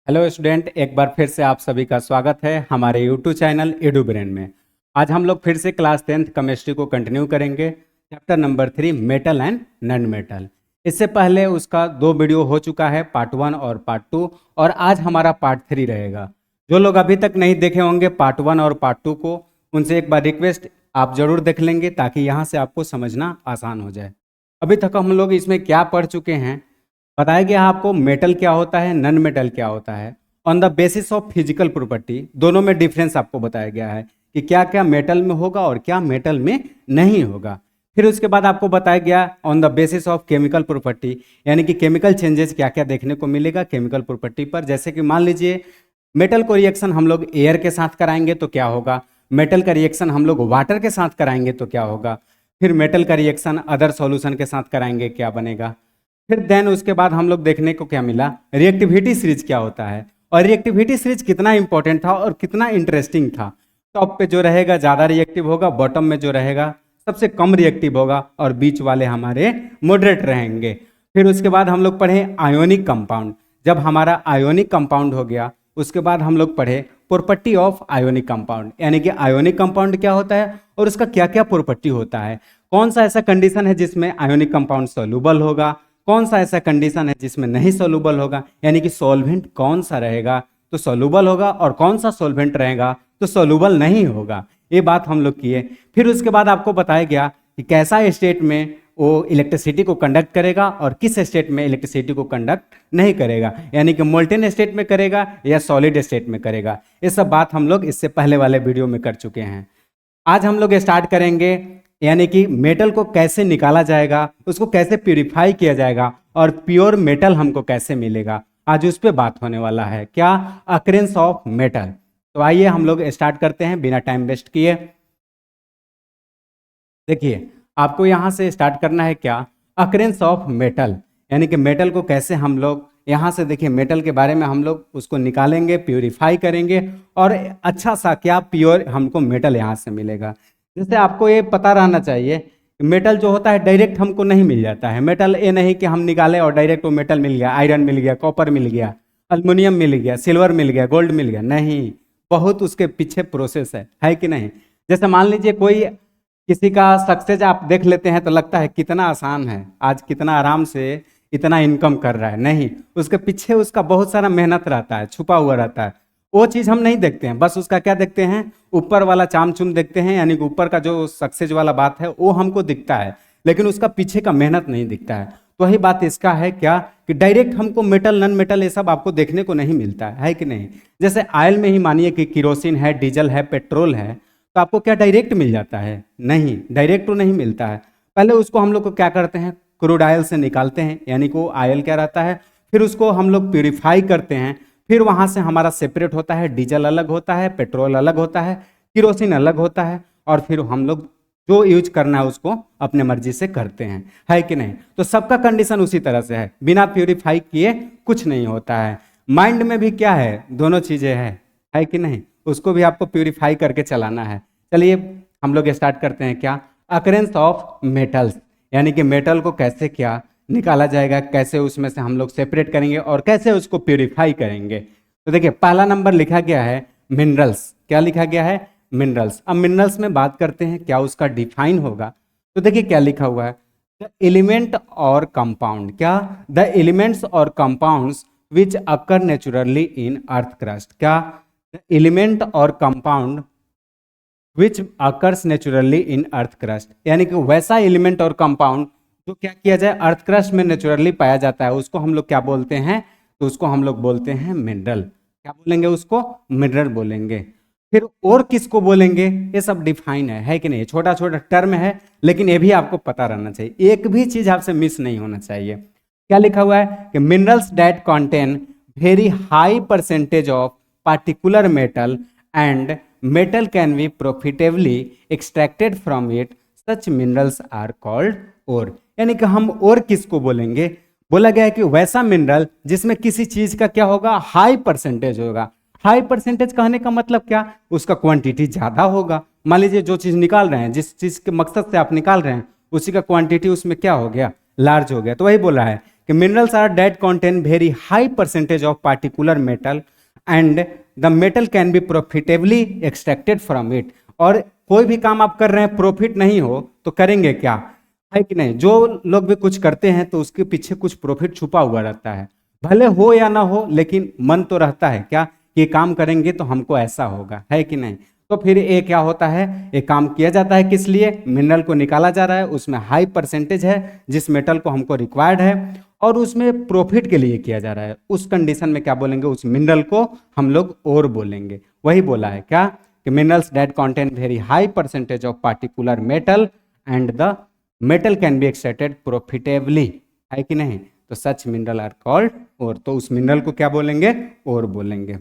Hello student, एक बार फिर से आप सभी का स्वागत है हमारे यूट्यूब चैनल एडू ब्रेन में। आज हम लोग फिर से क्लास 10th केमिस्ट्री को कंटिन्यू करेंगे। Chapter number 3 metal and non metal. इससे पहले उसका 2 वीडियो हो चुका है, पार्ट 1 और पार्ट 2, और आज हमारा पार्ट 3 रहेगा। जो लोग अभी तक नहीं देखे होंगे पार्ट 1 और पार्ट 2 को, उनसे एक बार रिक्वेस्ट आप जरूर देख लेंगे ताकि यहाँ से आपको समझना आसान हो जाए। अभी तक हम लोग इसमें क्या पढ़ चुके हैं, बताया गया आपको मेटल क्या होता है, नॉन मेटल क्या होता है। On the basis of physical property दोनों में डिफरेंस आपको बताया गया है कि क्या क्या मेटल में होगा और क्या मेटल में नहीं होगा। फिर उसके बाद आपको बताया गया on the basis of chemical property, यानी कि केमिकल चेंजेस क्या क्या देखने को मिलेगा केमिकल प्रॉपर्टी पर। जैसे कि मान लीजिए मेटल को रिएक्शन हम लोग एयर के साथ कराएंगे तो क्या होगा, मेटल का रिएक्शन हम लोग वाटर के साथ कराएंगे तो क्या होगा, फिर मेटल का रिएक्शन अदर सॉल्यूशन के साथ कराएंगे क्या बनेगा। फिर देन उसके बाद हम लोग देखने को क्या मिला, रिएक्टिविटी सीरीज क्या होता है, और रिएक्टिविटी सीरीज कितना इंपॉर्टेंट था और कितना इंटरेस्टिंग था। टॉप पे जो रहेगा ज़्यादा रिएक्टिव होगा, बॉटम में जो रहेगा सबसे कम रिएक्टिव होगा, और बीच वाले हमारे मॉडरेट रहेंगे। फिर उसके बाद हम लोग पढ़े आयोनिक कंपाउंड। जब हमारा आयोनिक कंपाउंड हो गया उसके बाद हम लोग पढ़े प्रॉपर्टी ऑफ आयोनिक कंपाउंड, यानी कि आयोनिक कंपाउंड क्या होता है और उसका क्या क्या प्रॉपर्टी होता है। कौन सा ऐसा कंडीशन है जिसमें आयोनिक कंपाउंड सॉल्युबल होगा, कौन सा ऐसा कंडीशन है जिसमें नहीं सॉल्युबल होगा, यानी कि सॉल्वेंट कौन सा रहेगा तो सॉल्युबल होगा और कौन सा सॉल्वेंट रहेगा तो सॉल्युबल नहीं होगा। ये बात हम लोग किए। फिर उसके बाद आपको बताया गया कि कैसा स्टेट में वो इलेक्ट्रिसिटी को कंडक्ट करेगा और किस स्टेट में इलेक्ट्रिसिटी को कंडक्ट नहीं करेगा, यानी कि मोल्टेन स्टेट में करेगा या सॉलिड स्टेट में करेगा। ये सब बात हम लोग इससे पहले वाले वीडियो में कर चुके हैं। आज हम लोग स्टार्ट करेंगे, यानी कि मेटल को कैसे निकाला जाएगा, उसको कैसे प्यूरिफाई किया जाएगा और प्योर मेटल हमको कैसे मिलेगा। आज उस पर बात होने वाला है, क्या अकरेंस ऑफ मेटल। तो आइए हम लोग स्टार्ट करते हैं बिना टाइम वेस्ट किए। देखिए आपको यहाँ से स्टार्ट करना है क्या, अकरेंस ऑफ मेटल, यानी कि मेटल को कैसे हम लोग यहाँ से देखिए मेटल के बारे में हम लोग उसको निकालेंगे, प्यूरिफाई करेंगे और अच्छा सा क्या प्योर हमको मेटल यहाँ से मिलेगा। जैसे आपको ये पता रहना चाहिए मेटल जो होता है डायरेक्ट हमको नहीं मिल जाता है। मेटल ये नहीं कि हम निकाले और डायरेक्ट वो मेटल मिल गया, आयरन मिल गया, कॉपर मिल गया, अल्युमिनियम मिल गया, सिल्वर मिल गया, गोल्ड मिल गया, नहीं, बहुत उसके पीछे प्रोसेस है कि नहीं। जैसे मान लीजिए कोई किसी का सक्सेस आप देख लेते हैं तो लगता है कितना आसान है, आज कितना आराम से इतना इनकम कर रहा है, नहीं, उसके पीछे उसका बहुत सारा मेहनत रहता है, छुपा हुआ रहता है। वो चीज़ हम नहीं देखते हैं, बस उसका क्या देखते हैं, ऊपर वाला चाम चूम देखते हैं, यानी कि ऊपर का जो सक्सेस वाला बात है वो हमको दिखता है, लेकिन उसका पीछे का मेहनत नहीं दिखता है। तो वही बात इसका है क्या कि डायरेक्ट हमको मेटल नॉन मेटल ये सब आपको देखने को नहीं मिलता है कि नहीं। जैसे ऑयल में ही मानिए कि किरोसिन है, डीजल है, पेट्रोल है, तो आपको क्या डायरेक्ट मिल जाता है, नहीं, डायरेक्ट तो नहीं मिलता है। पहले उसको हम लोग को क्या करते हैं, क्रूड ऑयल से निकालते हैं, यानी कि वो ऑयल क्या रहता है, फिर उसको हम लोग प्यूरिफाई करते हैं, फिर वहां से हमारा सेपरेट होता है, डीजल अलग होता है, पेट्रोल अलग होता है, किरोसिन अलग होता है, और फिर हम लोग जो यूज करना है उसको अपने मर्जी से करते हैं, है कि नहीं। तो सबका कंडीशन उसी तरह से है, बिना प्यूरिफाई किए कुछ नहीं होता है। माइंड में भी क्या है, दोनों चीजें है कि नहीं, उसको भी आपको प्यूरिफाई करके चलाना है। चलिए हम लोग स्टार्ट करते हैं, क्या अकरेंस ऑफ मेटल्स, यानी कि मेटल को कैसे क्या निकाला जाएगा, कैसे उसमें से हम लोग सेपरेट करेंगे और कैसे उसको प्यूरिफाई करेंगे। तो देखिए पहला नंबर लिखा गया है मिनरल्स, क्या लिखा गया है, मिनरल्स। अब मिनरल्स में बात करते हैं क्या उसका डिफाइन होगा। तो देखिए क्या लिखा हुआ है, द एलिमेंट और कंपाउंड, क्या द एलिमेंट्स और compounds which occur naturally in earth crust, क्या द एलिमेंट और compound which occurs naturally in earth crust, यानी कि वैसा एलिमेंट और कंपाउंड जो क्या किया जाए अर्थ क्रस्ट में नेचुरली पाया जाता है, उसको हम लोग क्या बोलते हैं, तो उसको हम लोग बोलते हैं मिनरल। क्या बोलेंगे उसको, मिनरल बोलेंगे। फिर और किसको बोलेंगे, ये सब डिफाइन है कि नहीं, छोटा छोटा टर्म है, लेकिन ये भी आपको पता रहना चाहिए, एक भी चीज आपसे मिस नहीं होना चाहिए। क्या लिखा हुआ है कि minerals that contain very high percentage of particular metal and metal can be profitably extracted from it, such minerals are called ore, यानी कि हम और किसको बोलेंगे, बोला गया है कि वैसा मिनरल जिसमें किसी चीज का क्या होगा, हाई परसेंटेज होगा। हाई परसेंटेज कहने का मतलब क्या, उसका क्वांटिटी ज्यादा होगा। मान लीजिए जो चीज निकाल रहे हैं, जिस चीज के मकसद से आप निकाल रहे हैं उसी का क्वांटिटी उसमें क्या हो गया, लार्ज हो गया। तो वही बोला है कि minerals are that contain very high percentage of particular metal and the metal can be profitably extracted from it. और कोई भी काम आप कर रहे हैं, प्रॉफिट नहीं हो तो करेंगे क्या, है कि नहीं। जो लोग भी कुछ करते हैं तो उसके पीछे कुछ प्रॉफिट छुपा हुआ रहता है, भले हो या ना हो, लेकिन मन तो रहता है क्या कि काम करेंगे तो हमको ऐसा होगा, है कि नहीं। तो फिर ये क्या होता है, ये काम किया जाता है किस लिए, मिनरल को निकाला जा रहा है, उसमें हाई परसेंटेज है जिस मेटल को हमको रिक्वायर्ड है, और उसमें प्रॉफिट के लिए किया जा रहा है। उस कंडीशन में क्या बोलेंगे, उस मिनरल को हम लोग ओर बोलेंगे। वही बोला है क्या कि minerals that contain very high percentage of particular metal and the metal can be extracted profitably, है कि नहीं। तो सच मिनरल आर कॉल्ड ओर। तो उस मिनरल को क्या बोलेंगे, ओर बोलेंगे।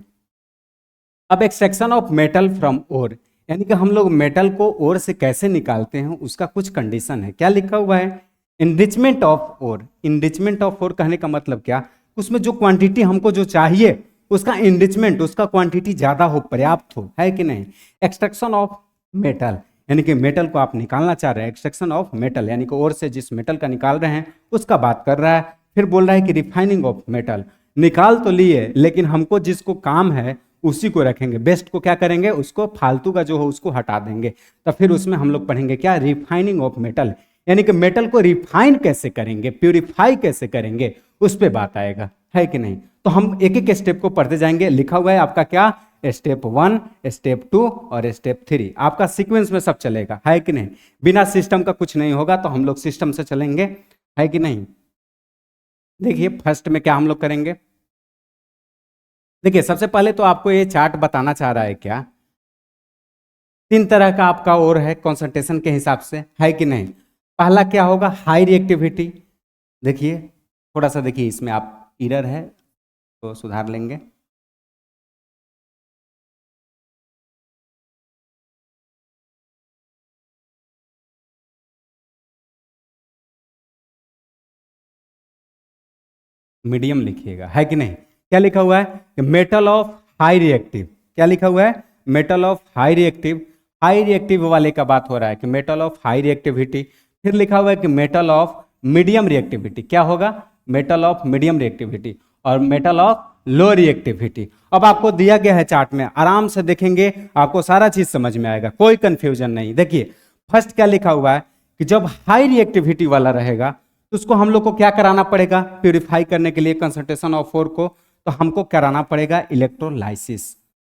अब extraction of metal from ore, यानी कि हम लोग मेटल को ओर से कैसे निकालते हैं, उसका कुछ कंडीशन है। क्या लिखा हुआ है, enrichment of ore. Enrichment of ore कहने का मतलब क्या, उसमें जो क्वांटिटी हमको जो चाहिए उसका इनरिचमेंट, उसका क्वांटिटी ज्यादा हो, पर्याप्त हो, है कि नहीं। एक्सट्रैक्शन ऑफ मेटल, यानी कि मेटल को आप निकालना चाह रहे हैं। एक्सट्रैक्शन ऑफ मेटल यानी कि ओर से जिस मेटल का निकाल रहे हैं उसका बात कर रहा है। फिर बोल रहा है कि रिफाइनिंग ऑफ मेटल, निकाल तो लिए लेकिन हमको जिसको काम है उसी को रखेंगे, बेस्ट को क्या करेंगे, उसको फालतू का जो हो उसको हटा देंगे। तो फिर उसमें हम लोग पढ़ेंगे क्या, रिफाइनिंग ऑफ मेटल, यानी कि मेटल को रिफाइन कैसे करेंगे, प्यूरिफाई कैसे करेंगे, उस पर बात आएगा, है कि नहीं। तो हम एक एक स्टेप को पढ़ते जाएंगे। लिखा हुआ है आपका क्या, स्टेप 1, स्टेप 2 और स्टेप 3, आपका सीक्वेंस में सब चलेगा, है कि नहीं। बिना सिस्टम का कुछ नहीं होगा, तो हम लोग सिस्टम से चलेंगे, है कि नहीं। देखिए फर्स्ट में क्या हम लोग करेंगे, देखिए सबसे पहले तो आपको ये चार्ट बताना चाह रहा है क्या, 3 तरह का आपका ओर है कंसंट्रेशन के हिसाब से, है कि नहीं। पहला क्या होगा, हाई रिएक्टिविटी। देखिए थोड़ा सा देखिए इसमें आप एरर है तो सुधार लेंगे। मीडियम लिखिएगा, है कि नहीं। क्या लिखा हुआ है कि मेटल ऑफ हाई रिएक्टिव, क्या लिखा हुआ है, metal of high reactive. High reactive वाले का बात हो रहा है कि मेटल ऑफ हाई रिएक्टिविटी। फिर लिखा हुआ है कि मेटल ऑफ मीडियम रिएक्टिविटी, क्या होगा, मेटल ऑफ मीडियम रिएक्टिविटी। और मेटल ऑफ लो रिएक्टिविटी। अब आपको दिया गया है चार्ट में, आराम से देखेंगे आपको सारा चीज समझ में आएगा, कोई कंफ्यूजन नहीं। देखिए फर्स्ट क्या लिखा हुआ है कि जब हाई रिएक्टिविटी वाला रहेगा तो उसको हम लोग को क्या कराना पड़ेगा, प्यूरिफाई करने के लिए कंसंट्रेशन ऑफ ओर को, तो हमको कराना पड़ेगा इलेक्ट्रोलाइसिस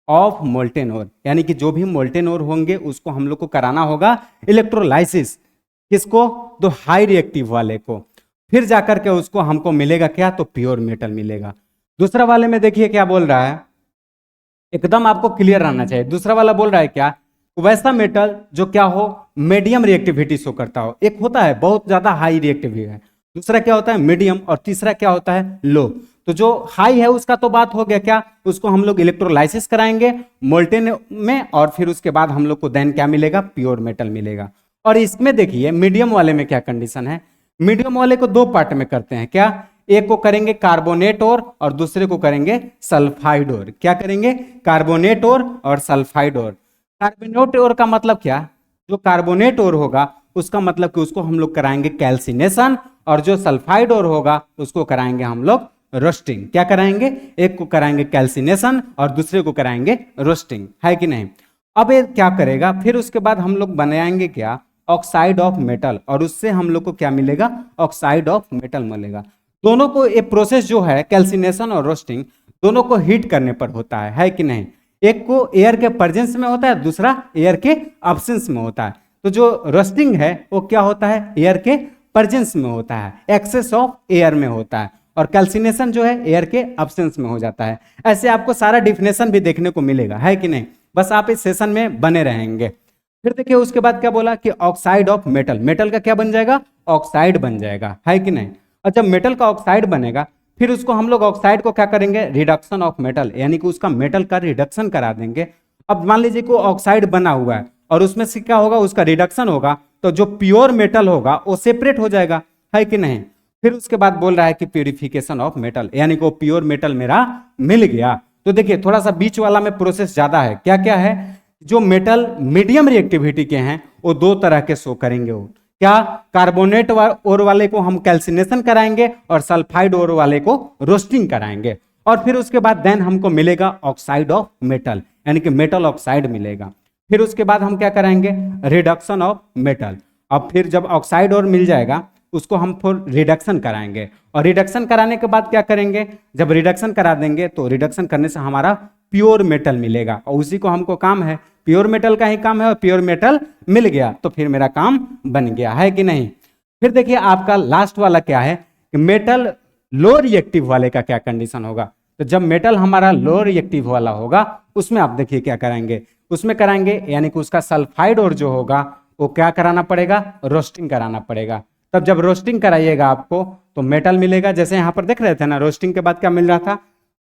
ऑफ मोल्टेन ओर, यानी कि जो भी मोल्टेन ओर होंगे उसको हम लोग को कराना होगा इलेक्ट्रोलाइसिस। किसको, तो हाई रिएक्टिव वाले को। फिर जाकर के उसको हमको मिलेगा क्या, तो प्योर मेटल मिलेगा। दूसरा वाले में देखिए क्या बोल रहा है, एकदम आपको क्लियर रहना चाहिए। दूसरा वाला बोल रहा है क्या, वैसा मेटल जो क्या हो, मीडियम रिएक्टिविटी शो करता हो। एक होता है बहुत ज्यादा हाई रिएक्टिविटी है, दूसरा क्या होता है मीडियम, और तीसरा क्या होता है लो। तो जो हाई है उसका तो बात हो गया क्या, उसको हम लोग इलेक्ट्रोलाइसिस कराएंगे मोल्टेन में, और फिर उसके बाद हम लोग को देन क्या मिलेगा, प्योर मेटल मिलेगा। और इसमें देखिए मीडियम वाले में क्या कंडीशन है, मीडियम वाले को 2 पार्ट में करते हैं क्या, एक को करेंगे कार्बोनेट और दूसरे को करेंगे सल्फाइड ओर। क्या करेंगे, कार्बोनेट और सल्फाइड ओर। कार्बोनेट ओर का मतलब क्या, जो कार्बोनेट ओर होगा उसका मतलब कि उसको हम लोग कराएंगे कैल्सिनेशन, और जो सल्फाइड ओर होगा उसको कराएंगे हम लोग रोस्टिंग। क्या कराएंगे, एक को कराएंगे कैल्सिनेशन और दूसरे को कराएंगे रोस्टिंग, है कि नहीं। अब ये क्या करेगा, फिर उसके बाद हम लोग बनाएंगे क्या, ऑक्साइड ऑफ मेटल, और उससे हम लोग को क्या मिलेगा, ऑक्साइड ऑफ मेटल मिलेगा। दोनों को ये प्रोसेस जो है कैल्सिनेशन और रोस्टिंग, दोनों को हीट करने पर होता है कि नहीं। एक को एयर के प्रेजेंस में होता है, दूसरा एयर के एब्सेंस में होता है। तो जो रोस्टिंग है वो क्या होता है, एयर के प्रेजेंस में होता है, एक्सेस ऑफ एयर में होता है, और कैल्सिनेशन जो है एयर के एब्सेंस में हो जाता है। ऐसे आपको सारा डिफिनेशन भी देखने को मिलेगा, है कि नहीं। बस आप इस सेशन में बने रहेंगे। फिर देखिए उसके बाद क्या बोला कि ऑक्साइड ऑफ मेटल, मेटल का क्या बन जाएगा, ऑक्साइड बन जाएगा, है कि नहीं। और जब मेटल का ऑक्साइड बनेगा फिर उसको हम लोग ऑक्साइड को क्या करेंगे, रिडक्शन ऑफ मेटल, यानी कि उसका मेटल का रिडक्शन करा देंगे। अब मान लीजिए को ऑक्साइड बना हुआ है और उसमें से क्या होगा, उसका रिडक्शन होगा, तो जो प्योर मेटल होगा वो सेपरेट हो जाएगा, है कि नहीं। फिर उसके बाद बोल रहा है कि प्यूरिफिकेशन ऑफ मेटल, यानी कि प्योर मेटल मेरा मिल गया। तो देखिए थोड़ा सा बीच वाला में प्रोसेस ज्यादा है। क्या क्या है, जो मेटल मीडियम रिएक्टिविटी के हैं वो 2 तरह के शो करेंगे वो, क्या, कार्बोनेट ओर वाले को हम कैल्सिनेशन कराएंगे और सल्फाइड ओर वाले को रोस्टिंग कराएंगे, और फिर उसके बाद देन हमको मिलेगा ऑक्साइड ऑफ मेटल, यानी कि मेटल ऑक्साइड मिलेगा। फिर उसके बाद हम क्या कराएंगे, रिडक्शन ऑफ मेटल। अब फिर जब ऑक्साइड और मिल जाएगा उसको हम फिर रिडक्शन कराएंगे, और रिडक्शन कराने के बाद क्या करेंगे, जब रिडक्शन करा देंगे तो रिडक्शन करने से हमारा प्योर मेटल मिलेगा, और उसी को हमको काम है, प्योर मेटल का ही काम है, और प्योर मेटल मिल गया तो फिर मेरा काम बन गया, है कि नहीं। फिर देखिए आपका लास्ट वाला क्या है कि मेटल लो रिएक्टिव वाले का क्या कंडीशन होगा। तो जब मेटल हमारा लो रिएक्टिव वाला होगा उसमें आप देखिए क्या कराएंगे, उसमें कराएंगे यानी कि उसका सल्फाइड और जो होगा वो क्या कराना पड़ेगा, रोस्टिंग कराना पड़ेगा। तब जब रोस्टिंग कराइएगा आपको तो मेटल मिलेगा, जैसे यहाँ पर देख रहे थे ना, रोस्टिंग के बाद क्या मिल रहा था,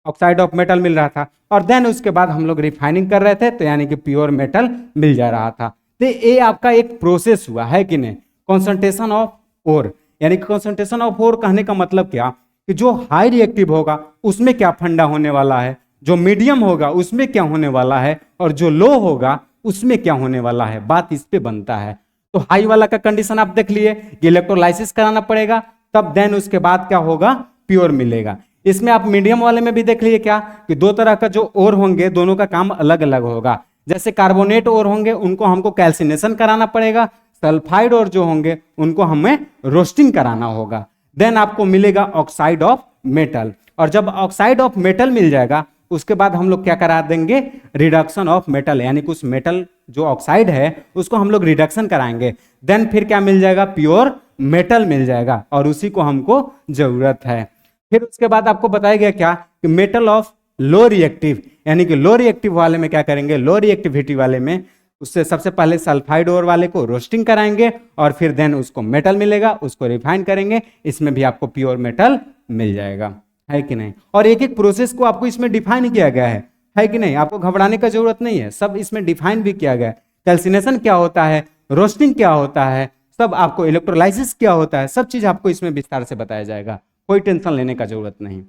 ऑक्साइड ऑफ मेटल मिल रहा था, और देन उसके बाद हम लोग रिफाइनिंग कर रहे थे तो यानी कि प्योर मेटल मिल जा रहा था। तो ये आपका एक प्रोसेस हुआ, है कि नहीं, कॉन्सेंट्रेशन ऑफ ओर। यानी कि कॉन्सेंट्रेशन ऑफ ओर कहने का मतलब क्या कि जो हाई रिएक्टिव होगा उसमें क्या फंडा होने वाला है, जो मीडियम होगा उसमें क्या होने वाला है, और जो लो होगा उसमें क्या होने वाला है, बात इस पे बनता है। तो हाई वाला का कंडीशन आप देख लिए कि इलेक्ट्रोलाइसिस कराना पड़ेगा, तब देन उसके बाद क्या होगा, प्योर मिलेगा। इसमें आप मीडियम वाले में भी देख लिए क्या कि दो तरह का जो ओर होंगे दोनों का काम अलग अलग होगा। जैसे कार्बोनेट ओर होंगे उनको हमको कैल्सिनेशन कराना पड़ेगा, सल्फाइड ओर जो होंगे उनको हमें रोस्टिंग कराना होगा। देन आपको मिलेगा ऑक्साइड ऑफ मेटल, और जब ऑक्साइड ऑफ मेटल मिल जाएगा उसके बाद हम लोग क्या करा देंगे, रिडक्शन ऑफ मेटल, यानी कि उस मेटल जो ऑक्साइड है उसको हम लोग रिडक्शन कराएंगे। देन फिर क्या मिल जाएगा, प्योर मेटल मिल जाएगा, और उसी को हमको जरूरत है। फिर उसके बाद आपको बताया गया क्या कि मेटल ऑफ लो रिएक्टिव, यानी कि लो रिएक्टिव वाले में क्या करेंगे, लो रिएक्टिविटी वाले में उससे सबसे पहले सल्फाइड ओर वाले को रोस्टिंग कराएंगे, और फिर देन उसको मेटल मिलेगा, उसको रिफाइन करेंगे, इसमें भी आपको प्योर मेटल मिल जाएगा, है कि नहीं। और एक एक प्रोसेस को आपको इसमें डिफाइन किया गया है कि नहीं, आपको घबराने का जरूरत नहीं है, सब इसमें डिफाइन भी किया गया है। कैल्सिनेशन क्या होता है, रोस्टिंग क्या होता है, सब आपको, इलेक्ट्रोलाइसिस क्या होता है, सब चीज आपको इसमें विस्तार से बताया जाएगा, कोई टेंशन लेने का जरूरत नहीं।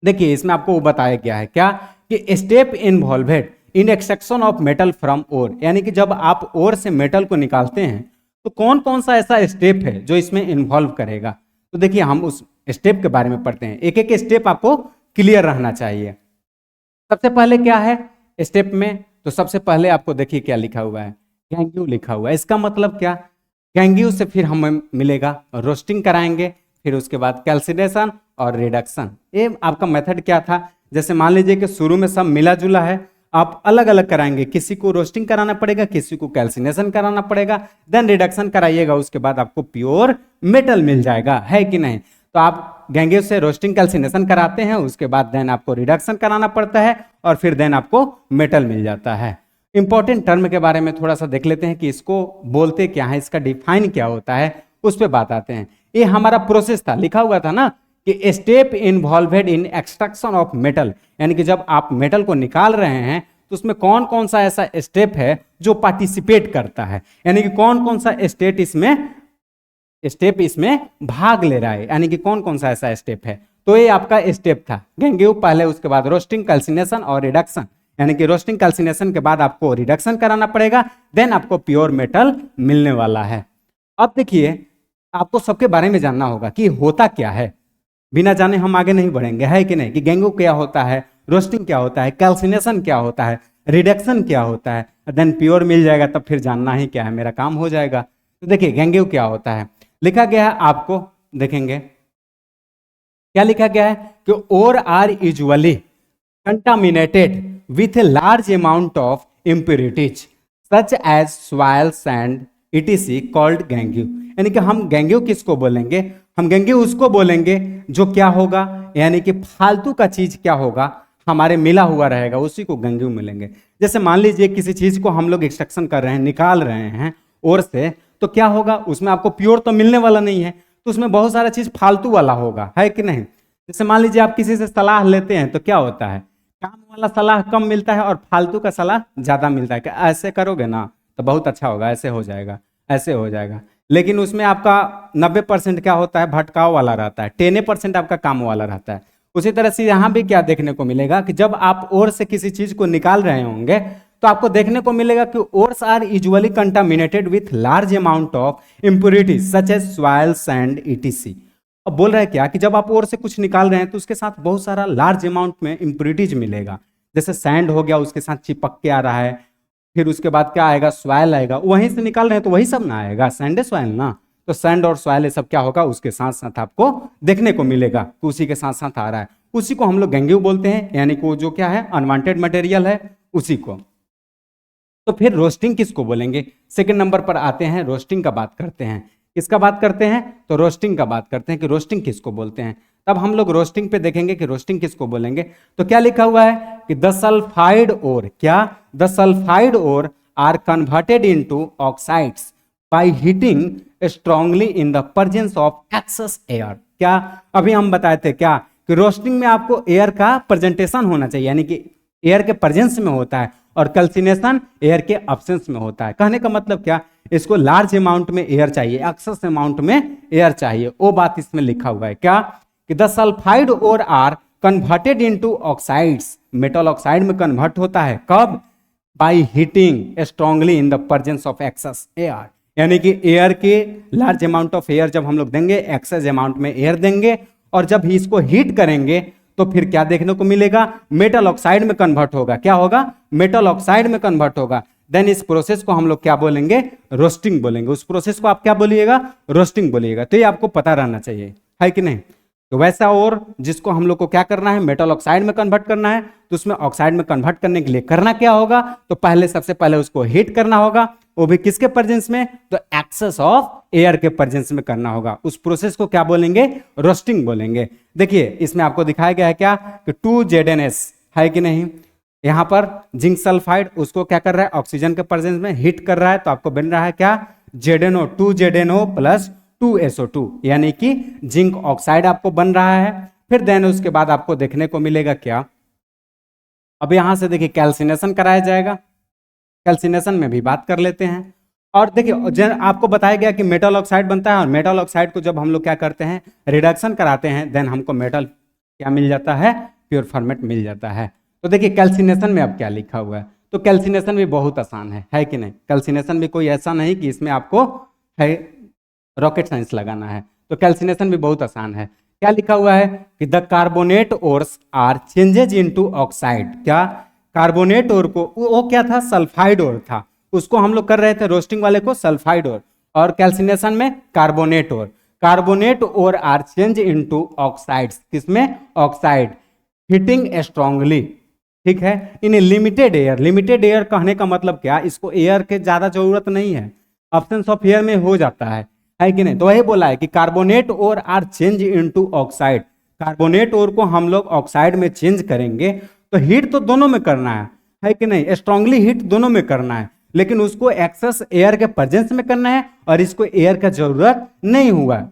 देखिए इसमें आपको वो बताया गया है क्या कि step involved in extraction of metal from ore, यानी कि जब आप ओर से मेटल को निकालते हैं तो कौन कौन सा ऐसा स्टेप है जो इसमें इन्वॉल्व करेगा। तो देखिए हम उस स्टेप के बारे में पढ़ते हैं, एक एक स्टेप आपको क्लियर रहना चाहिए। सबसे पहले क्या है स्टेप में, तो सबसे पहले आपको देखिए क्या लिखा हुआ है, गैंग्यू लिखा हुआ है। इसका मतलब क्या, गैंग्यू से फिर हमें मिलेगा रोस्टिंग कराएंगे, फिर उसके बाद कैल्सिनेशन और रिडक्शन। ये आपका मेथड क्या था, जैसे मान लीजिए कि शुरू में सब मिला जुला है, आप अलग अलग कराएंगे, किसी को रोस्टिंग कराना पड़ेगा, किसी को कैल्सिनेशन कराना पड़ेगा, देन रिडक्शन कराइएगा, उसके बाद आपको प्योर मेटल मिल जाएगा, है कि नहीं। तो आप गैंग्यू से रोस्टिंग कैल्सिनेशन कराते हैं, उसके बाद देन आपको रिडक्शन कराना पड़ता है, और फिर देन आपको मेटल मिल जाता है। इंपॉर्टेंट टर्म के बारे में थोड़ा सा देख लेते हैं कि इसको बोलते क्या है, इसका डिफाइन क्या होता है, उस पर बात आते हैं। ये हमारा प्रोसेस था, लिखा हुआ था ना कि step involved in extraction of metal, यानी कि जब आप मेटल को निकाल रहे हैं तो उसमें कौन कौन सा ऐसा स्टेप है जो पार्टिसिपेट करता है, यानी कि कौन कौन सा स्टेप इसमें भाग ले रहा है, यानी कि कौन कौन सा ऐसा स्टेप है। तो ये आपका स्टेप था गैंग्यू पहले, उसके बाद रोस्टिंग कैल्सिनेशन और रिडक्शन, यानी कि रोस्टिंग कैल्सिनेशन के बाद आपको रिडक्शन कराना पड़ेगा, देन आपको प्योर मेटल मिलने वाला है। अब देखिए आपको सबके बारे में जानना होगा कि होता क्या है, बिना जाने हम आगे नहीं बढ़ेंगे, है कि नहीं, कि गैंग्यू क्या होता है, रोस्टिंग क्या होता है, कैल्सिनेशन क्या होता है, रिडक्शन क्या होता है, देन प्योर मिल जाएगा, तब फिर जानना ही क्या है, मेरा काम हो जाएगा। तो देखिए गैंग्यू क्या होता है, लिखा गया है आपको, देखेंगे क्या लिखा गया है कि ore are usually contaminated with a large amount of impurities such as soil sand etc called gangue. यानी कि हम गैंग्यू किसको बोलेंगे, हम गैंग्यू उसको बोलेंगे जो क्या होगा, यानी कि फालतू का चीज क्या होगा हमारे मिला हुआ रहेगा, उसी को गैंग्यू मिलेंगे। जैसे मान लीजिए किसी चीज को हम लोग एक्सट्रैक्शन कर रहे हैं, निकाल रहे हैं ओर से, तो क्या होगा उसमें आपको प्योर तो मिलने वाला नहीं है, तो उसमें बहुत सारा चीज फालतू वाला होगा, है कि नहीं। जैसे मान लीजिए आप किसी से सलाह लेते हैं तो क्या होता है, काम वाला सलाह कम मिलता है और फालतू का सलाह ज्यादा मिलता है, कि ऐसे करोगे ना तो बहुत अच्छा होगा, ऐसे हो जाएगा, ऐसे हो जाएगा। लेकिन उसमें आपका 90% क्या होता है, भटकाव वाला रहता है, 10% आपका काम वाला रहता है। उसी तरह से यहाँ भी क्या देखने को मिलेगा कि जब आप ओर से किसी चीज को निकाल रहे होंगे तो आपको देखने को मिलेगा कि ores are usually contaminated with large amount of impurities such as soil sand etc. अब बोल रहा है क्या कि जब आप ओर से कुछ निकाल रहे हैं तो उसके साथ बहुत सारा लार्ज अमाउंट में इम्प्योरिटीज मिलेगा, जैसे सैंड हो गया उसके साथ चिपक के आ रहा है, फिर उसके बाद क्या आएगा, सॉइल आएगा, वहीं से निकाल रहे हैं तो वही सब ना आएगा, सैंड सॉइल ना, तो सैंड और सॉइल ये सब क्या होगा उसके साथ साथ आपको देखने को मिलेगा, तो उसी के साथ साथ आ रहा है। उसी को हम लोग गैंग्यू बोलते हैं, यानी कि वो जो क्या है अनवांटेड मटेरियल है उसी को। तो फिर रोस्टिंग किसको बोलेंगे, सेकंड नंबर पर आते हैं, रोस्टिंग का बात करते हैं। किसका बात करते हैं, तो रोस्टिंग का बात करते हैं कि रोस्टिंग किसको बोलते हैं। तब हम लोग रोस्टिंग पे देखेंगे कि रोस्टिंग किसको बोलेंगे। तो क्या लिखा हुआ है कि द सल्फाइड ओर, क्या, the sulphide ore are converted into oxides by heating strongly in the presence of excess air. क्या अभी हम बताए थे क्या कि रोस्टिंग में आपको एयर का प्रेजेंटेशन होना चाहिए, यानी कि एयर के प्रेजेंस में होता है, और कैल्सिनेशन एयर के एब्सेंस में होता है। कहने का मतलब क्या, इसको लार्ज अमाउंट में एयर चाहिए, एक्सेस अमाउंट में एयर चाहिए, वो बात इसमें लिखा हुआ है। क्या कि the sulphide ore are converted into oxides, metal oxide में कन्वर्ट होता है, कब, by heating strongly in the presence of excess air, यानी कि एयर के लार्ज अमाउंट ऑफ एयर जब हम लोग देंगे, एक्सेस अमाउंट में एयर देंगे, और जब इसको हीट करेंगे तो फिर क्या देखने को मिलेगा, मेटल ऑक्साइड में कन्वर्ट होगा। क्या होगा, मेटल ऑक्साइड में कन्वर्ट होगा। देन इस प्रोसेस को हम लोग क्या बोलेंगे, रोस्टिंग बोलेंगे। उस प्रोसेस को आप क्या बोलिएगा, रोस्टिंग बोलिएगा। तो ये आपको पता रहना चाहिए, है कि नहीं। तो वैसा और जिसको हम लोग को क्या करना है, मेटल ऑक्साइड में कन्वर्ट करना है, तो उसमें ऑक्साइड में कन्वर्ट करने के लिए करना क्या होगा, तो पहले सबसे पहले उसको हीट करना होगा, वो भी किसके प्रेजेंस में, तो एक्सेस ऑफ एयर के प्रेजेंस में करना होगा। उस प्रोसेस को क्या बोलेंगे, रोस्टिंग बोलेंगे। देखिए इसमें आपको दिखाया गया है क्या कि 2ZnS है कि नहीं, यहां पर जिंक सल्फाइड उसको क्या कर रहा है, ऑक्सीजन के प्रेजेंस में हीट कर रहा है, तो आपको बन रहा है क्या, ZnO, 2ZnO प्लस 2SO2, यानी कि जिंक ऑक्साइड आपको बन रहा है। फिर देन उसके बाद आपको देखने को मिलेगा क्या, अब यहां से देखिए कैल्सिनेशन कराया जाएगा, कैल्सिनेशन में भी बात कर लेते हैं। और देखिए आपको बताया गया कि मेटल ऑक्साइड बनता है, और मेटल ऑक्साइड को जब हम लोग क्या करते हैं, रिडक्शन कराते हैं, देन हमको मेटल क्या मिल जाता है, प्योर फॉर्मेट मिल जाता है। तो देखिए कैल्सिनेशन में अब क्या लिखा हुआ है, तो कैल्सिनेशन भी बहुत आसान है कि नहीं। कैल्सिनेशन भी कोई ऐसा नहीं कि इसमें आपको है रॉकेट साइंस लगाना है, तो कैल्सिनेशन भी बहुत आसान है। क्या लिखा हुआ है कि the carbonate ores are changes into oxide. क्या, कार्बोनेट ओर को, वो क्या था, सल्फाइड ओर था, उसको हम लोग कर रहे थे रोस्टिंग वाले को सल्फाइड ओर, और कैल्सिनेशन में carbonate ore. Carbonate ore are change into oxides, किसमें, ऑक्साइड, हीटिंग स्ट्रांगली, ठीक है, in limited air. Limited air कहने का मतलब क्या, इसको एयर के ज्यादा जरूरत नहीं है, ऑप्शंस ऑफ एयर में हो जाता है कि नहीं। तो वही बोला है कि carbonate ore are change into oxide, carbonate ore को हम लोग ऑक्साइड में चेंज करेंगे, तो हीट तो दोनों में करना है कि नहीं, स्ट्रांगली हीट दोनों में करना है, लेकिन उसको एक्सेस एयर के प्रेजेंस में करना है, और इसको एयर का जरूरत नहीं हुआ,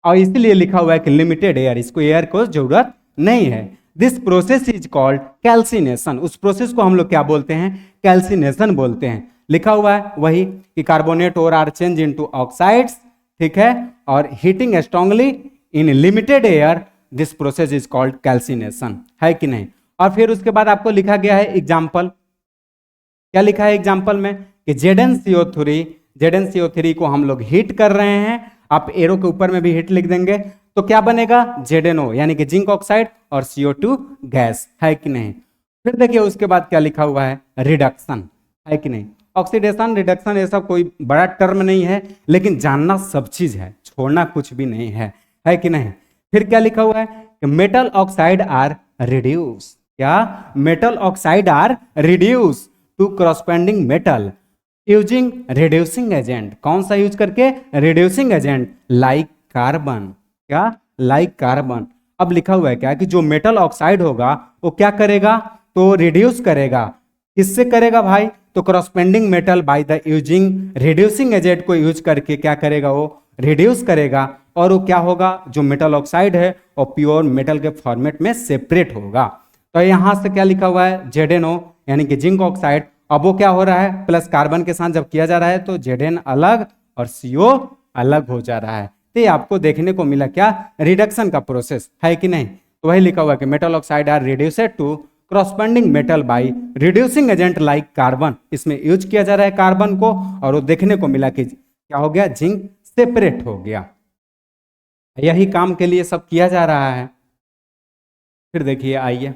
और इसलिए लिखा हुआ है कि लिमिटेड एयर, इसको एयर को जरूरत नहीं है। This process is called calcination, उस प्रोसेस को हम लोग क्या बोलते हैं, कैल्सिनेशन बोलते हैं। लिखा हुआ है वही कि carbonate ore are change into oxides, ठीक है, और heating strongly in limited air, this process is called calcination, है कि नहीं। और फिर उसके बाद आपको लिखा गया है एग्जाम्पल, क्या लिखा है एग्जाम्पल में कि ZnCO3 को हम लोग हीट कर रहे हैं, आप एरो के ऊपर में भी हीट लिख देंगे, तो क्या बनेगा, ZnO यानी कि जिंक ऑक्साइड और CO2 गैस, है कि नहीं। फिर देखिए उसके बाद क्या लिखा हुआ है, रिडक्शन, है कि नहीं। ऑक्सीडेशन रिडक्शन ऐसा कोई बड़ा टर्म नहीं है, लेकिन जानना सब चीज है, छोड़ना कुछ भी नहीं है कि नहीं। फिर क्या लिखा हुआ है कि मेटल ऑक्साइड आर रिड्यूस, क्या, metal oxide are reduce to corresponding metal using reducing agent, कौन सा यूज करके, रिड्यूसिंग एजेंट लाइक कार्बन, क्या, लाइक कार्बन। अब लिखा हुआ है क्या कि जो मेटल ऑक्साइड होगा वो क्या करेगा, तो रिड्यूस करेगा, किससे करेगा भाई, तो corresponding metal by the using reducing agent को यूज करके क्या करेगा, वो रिड्यूस करेगा, और वो क्या होगा, जो मेटल ऑक्साइड है वो प्योर मेटल के फॉर्मेट में सेपरेट होगा। तो यहां से क्या लिखा हुआ है, ZnO यानी कि जिंक ऑक्साइड, अब वो क्या हो रहा है, प्लस कार्बन के साथ जब किया जा रहा है तो Zn अलग और CO अलग हो जा रहा है। तो ये आपको देखने को मिला क्या, रिडक्शन का प्रोसेस, है कि नहीं। तो वही लिखा हुआ कि metal oxide are reduced to corresponding metal by reducing agent like carbon, इसमें यूज किया जा रहा है कार्बन को, और वो देखने को मिला कि क्या हो गया, जिंक सेपरेट हो गया। यही काम के लिए सब किया जा रहा है। फिर देखिए आइए,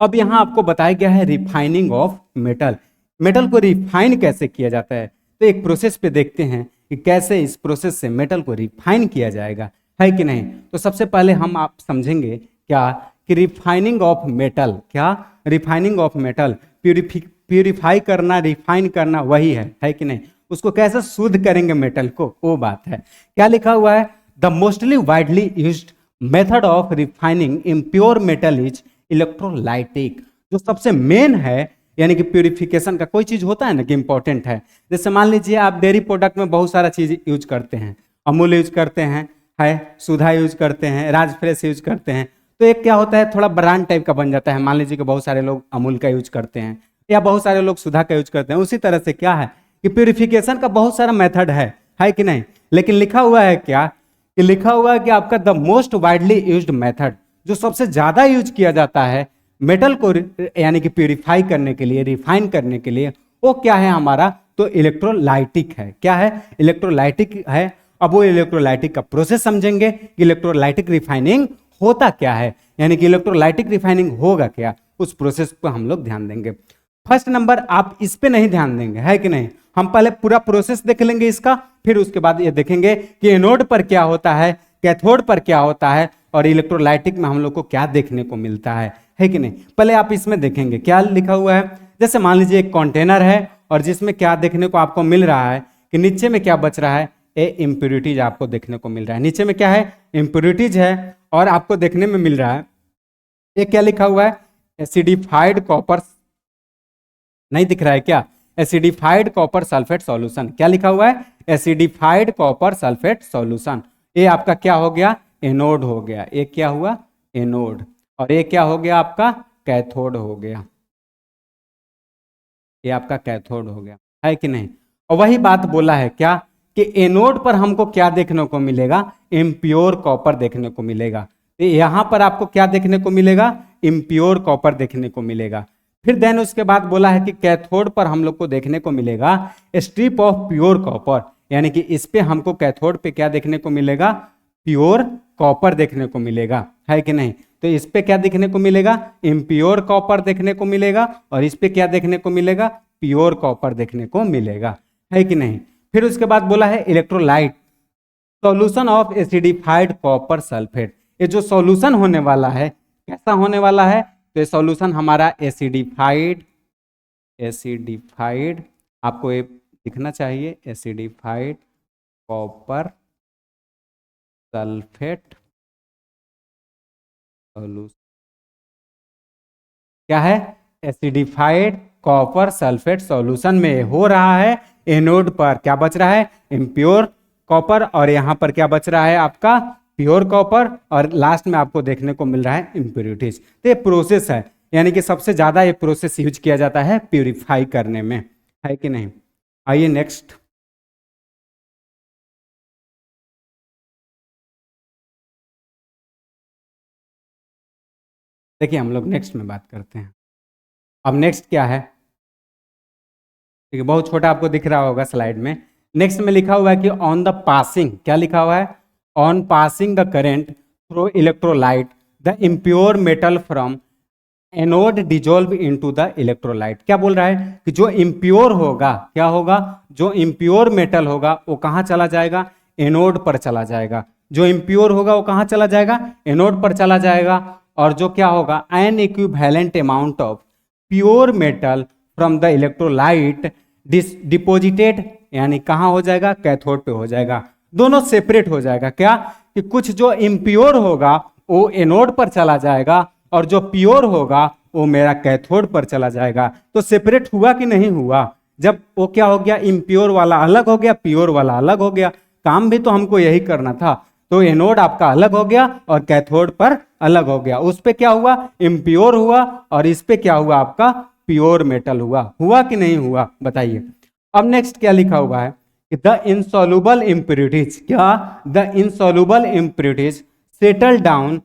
अब यहां आपको बताया गया है रिफाइनिंग ऑफ मेटल। मेटल को रिफाइन कैसे किया जाता है, तो एक प्रोसेस पे देखते हैं कि कैसे इस प्रोसेस से मेटल को रिफाइन किया जाएगा, है कि नहीं। तो सबसे पहले हम आप समझेंगे क्या कि रिफाइनिंग ऑफ मेटल, क्या रिफाइनिंग ऑफ मेटल, प्यूरिफाई करना, रिफाइन करना वही है कि नहीं। उसको कैसे शुद्ध करेंगे मेटल को, वो बात है। क्या लिखा हुआ है, the mostly widely used method of refining impure metal is electrolytic. जो सबसे मेन है यानी कि प्यूरिफिकेशन का, कोई चीज होता है ना कि इंपॉर्टेंट है, जैसे मान लीजिए आप डेयरी प्रोडक्ट में बहुत सारा चीज यूज करते हैं, अमूल यूज करते हैं, है सुधा यूज करते हैं, राज फ्रेश यूज करते हैं, तो एक क्या होता है, थोड़ा ब्रांड टाइप का बन जाता है। मान लीजिए कि बहुत सारे लोग अमूल का यूज करते हैं या बहुत सारे लोग सुधा का यूज करते हैं। उसी तरह से क्या है कि प्यूरिफिकेशन का बहुत सारा मेथड है कि नहीं। लेकिन लिखा हुआ है क्या कि लिखा हुआ है कि आपका the most widely used method, जो सबसे ज्यादा यूज किया जाता है मेटल को यानी कि प्यूरिफाई करने के लिए, रिफाइन करने के लिए, वो क्या है हमारा, तो इलेक्ट्रोलाइटिक है। क्या है, इलेक्ट्रोलाइटिक है। अब वो इलेक्ट्रोलाइटिक का प्रोसेस समझेंगे कि इलेक्ट्रोलाइटिक रिफाइनिंग होता क्या है, यानी कि इलेक्ट्रोलाइटिक रिफाइनिंग होगा क्या, उस प्रोसेस पर हम लोग ध्यान देंगे। फर्स्ट नंबर आप इस पे नहीं ध्यान देंगे, है कि नहीं। हम पहले पूरा प्रोसेस देख लेंगे इसका, फिर उसके बाद ये देखेंगे कि एनोड पर क्या होता है, कैथोड पर क्या होता है, और इलेक्ट्रोलाइटिक में हम लोग को क्या देखने को मिलता है कि नहीं। पहले आप इसमें देखेंगे क्या लिखा हुआ है। जैसे मान लीजिए एक कंटेनर है और जिसमें क्या देखने को आपको मिल रहा है कि नीचे में क्या बच रहा है, ए इम्प्योरिटीज आपको देखने को मिल रहा है। नीचे में क्या है, इम्प्योरिटीज है, और आपको देखने में मिल रहा है ये क्या लिखा हुआ है, एसिडिफाइड कॉपर, नहीं दिख रहा है क्या, एसिडिफाइड कॉपर सल्फेट सॉल्यूशन। क्या लिखा हुआ है, एसिडिफाइड कॉपर सल्फेट सॉल्यूशन। ये आपका क्या हो गया, एनोड हो गया। ये क्या हुआ, एनोड, और ये क्या हो गया आपका, कैथोड हो गया। ये आपका कैथोड हो गया, है कि नहीं। और वही बात बोला है क्या कि एनोड पर हमको क्या देखने को मिलेगा, इम्प्योर कॉपर देखने को मिलेगा। तो यहां पर आपको क्या देखने को मिलेगा, इम्प्योर कॉपर देखने को मिलेगा। फिर देन उसके बाद बोला है कि कैथोड पर हम लोग को देखने को मिलेगा स्ट्रिप ऑफ प्योर कॉपर, यानी कि इस पे हमको कैथोड पे क्या देखने को मिलेगा, प्योर कॉपर देखने को मिलेगा, है कि नहीं। तो इस पे क्या देखने को मिलेगा, इम्प्योर कॉपर देखने को मिलेगा, और इस पे क्या देखने को मिलेगा, प्योर कॉपर देखने को मिलेगा, है कि नहीं। फिर उसके बाद बोला है electrolyte, solution of acidified copper sulphate. ये जो सॉल्यूशन होने वाला है कैसा होने वाला है, तो ये सॉल्यूशन हमारा एसिडिफाइड, एसिडिफाइड आपको ये दिखना चाहिए, एसिडिफाइड कॉपर सल्फेट सॉल्यूशन। क्या है, एसिडिफाइड कॉपर सल्फेट सॉल्यूशन में हो रहा है। एनोड पर क्या बच रहा है, इम्प्योर कॉपर, और यहां पर क्या बच रहा है आपका, प्योर कॉपर, और लास्ट में आपको देखने को मिल रहा है इम्प्योरिटीज। तो ये प्रोसेस है, यानी कि सबसे ज्यादा ये प्रोसेस यूज किया जाता है प्यूरिफाई करने में, है कि नहीं। आइए नेक्स्ट, देखिए हम लोग नेक्स्ट में बात करते हैं। अब नेक्स्ट क्या है, ठीक है, बहुत छोटा आपको दिख रहा होगा स्लाइड में। नेक्स्ट में लिखा हुआ है कि ऑन द पासिंग, क्या लिखा हुआ है, on passing the current through electrolyte the impure metal from anode dissolve into the electrolyte. क्या बोल रहा है कि जो इम्प्योर होगा, क्या होगा, जो इम्प्योर मेटल होगा वो कहाँ चला जाएगा, एनोड पर चला जाएगा। जो इम्प्योर होगा वो कहाँ चला जाएगा, एनोड पर चला जाएगा। और जो क्या होगा, N equivalent amount of pure metal from the electrolyte deposited, यानी कहाँ हो जाएगा, कैथोड पे हो जाएगा। दोनों सेपरेट हो जाएगा। क्या कि कुछ जो इम्प्योर होगा वो एनोड पर चला जाएगा, और जो प्योर होगा वो मेरा कैथोड पर चला जाएगा। तो सेपरेट हुआ कि नहीं हुआ, जब वो क्या हो गया, इम्प्योर वाला अलग हो गया, प्योर वाला अलग हो गया। काम भी तो हमको यही करना था। तो एनोड आपका अलग हो गया और कैथोड पर अलग हो गया। उस पे क्या हुआ, इम्प्योर हुआ, और इस पे क्या हुआ आपका, प्योर मेटल हुआ कि नहीं हुआ, बताइए। अब नेक्स्ट क्या लिखा हुआ है कि द इनसॉल्युबल इम्प्योरिटीज, क्या, the insoluble impurities settle down